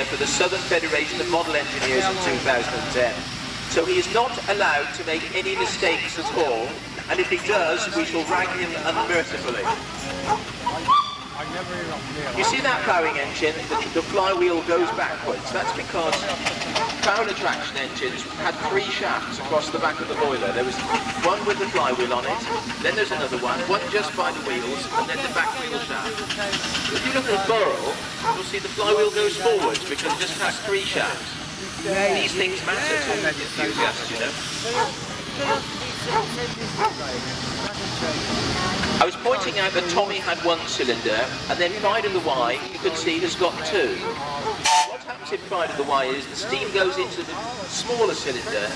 for the Southern Federation of Model Engineers in 2010. So he is not allowed to make any mistakes at all, and if he does, we shall rag him unmercifully. You see that ploughing engine? The flywheel goes backwards. That's because Fowler traction engines had 3 shafts across the back of the boiler. There was one with the flywheel on it, then there's another one just by the wheels, and then the back wheel shaft. If you look at a burrow, you'll see the flywheel goes forwards because it just has 3 shafts. These things matter to enthusiasts, you know. I was pointing out that Tommy had 1 cylinder, and then Pride of the Y, you can see, has got 2. What happens in Pride of the Y is the steam goes into the smaller cylinder,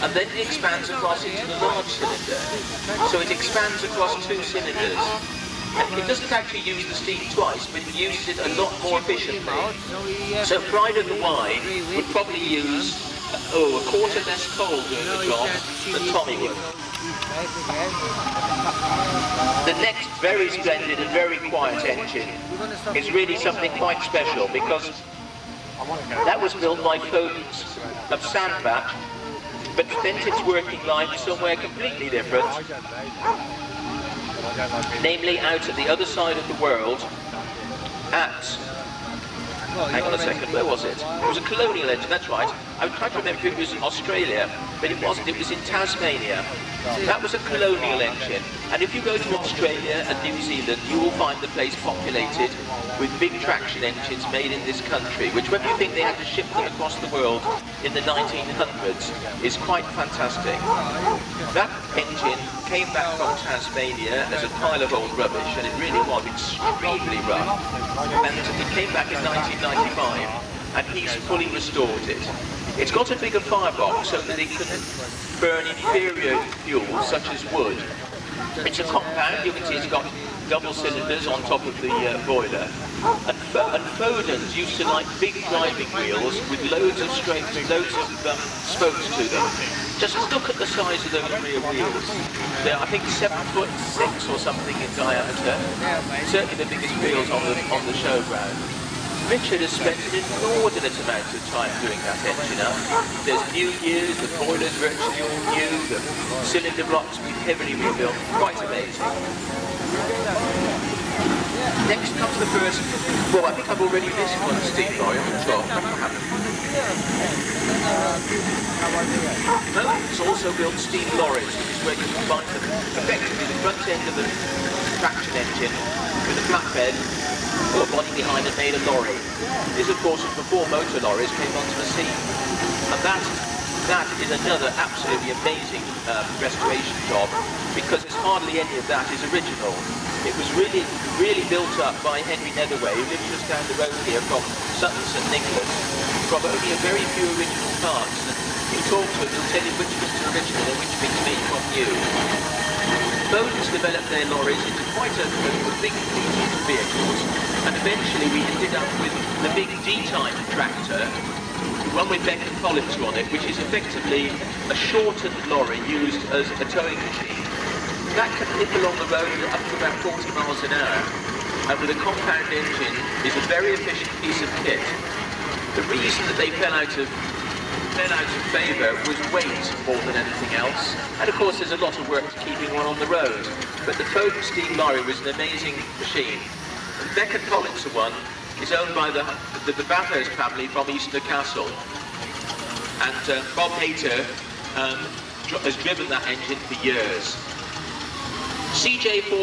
and then it expands across into the large cylinder. So it expands across 2 cylinders. And it doesn't actually use the steam twice, but it uses it a lot more efficiently. So Pride of the Y would probably use, a quarter less coal doing the job than Tommy would. The next very splendid and very quiet engine is really something quite special, because that was built by Foden's of Sandbach, but spent its working life somewhere completely different, namely out at the other side of the world at, hang on a second, where was it? It was a colonial engine, that's right. I was trying to remember if it was in Australia, but it wasn't, it was in Tasmania. That was a colonial engine, and if you go to Australia and New Zealand, you will find the place populated with big traction engines made in this country, which when you think they had to ship them across the world in the 1900s is quite fantastic. That engine came back from Tasmania as a pile of old rubbish, and it really was extremely rough, and it came back in 1995, and he's fully restored it. It's got a bigger firebox so that it can burn inferior fuels such as wood. It's a compound, you can see it's got double cylinders on top of the boiler. And Foden's used to like big driving wheels with loads of spokes to them. Just look at the size of those rear wheels. They're, I think, 7'6" or something in diameter. Certainly the biggest wheels on the showground. Richard has spent an inordinate amount of time doing that engine up. There's new gears, the boiler's virtually all new, the cylinder blocks we've heavily rebuilt. Quite amazing. Next comes the first, well, I think I've already missed one steam lorry on the top. No, it's also built steam lorries, which is where you combine effectively the front end of the traction engine with a flatbed or body behind it made a lorry. This, of course, was before motor lorries came onto the scene. And that is another absolutely amazing restoration job, because there's hardly any of that is original. It was really built up by Henry Netherway, who lives just down the road here from Sutton St Nicholas, from only a very few original parts. And you talk to him, he'll tell you which bits are original and which bits made from new. Foden's developed their lorries into quite a big fleet of vehicles, and eventually we ended up with the big D-type tractor, one with Beck and Collins on it, which is effectively a shortened lorry used as a towing machine. That can nip along the road up to about 40 miles an hour, and with a compound engine is a very efficient piece of kit. The reason that they fell out of favour was weight more than anything else, and of course there's a lot of work to keeping one on the road, but the Foden steam lorry was an amazing machine. The Beck and Collins one is owned by the Bathurst family from East Newcastle, and Bob Hayter has driven that engine for years. CJ4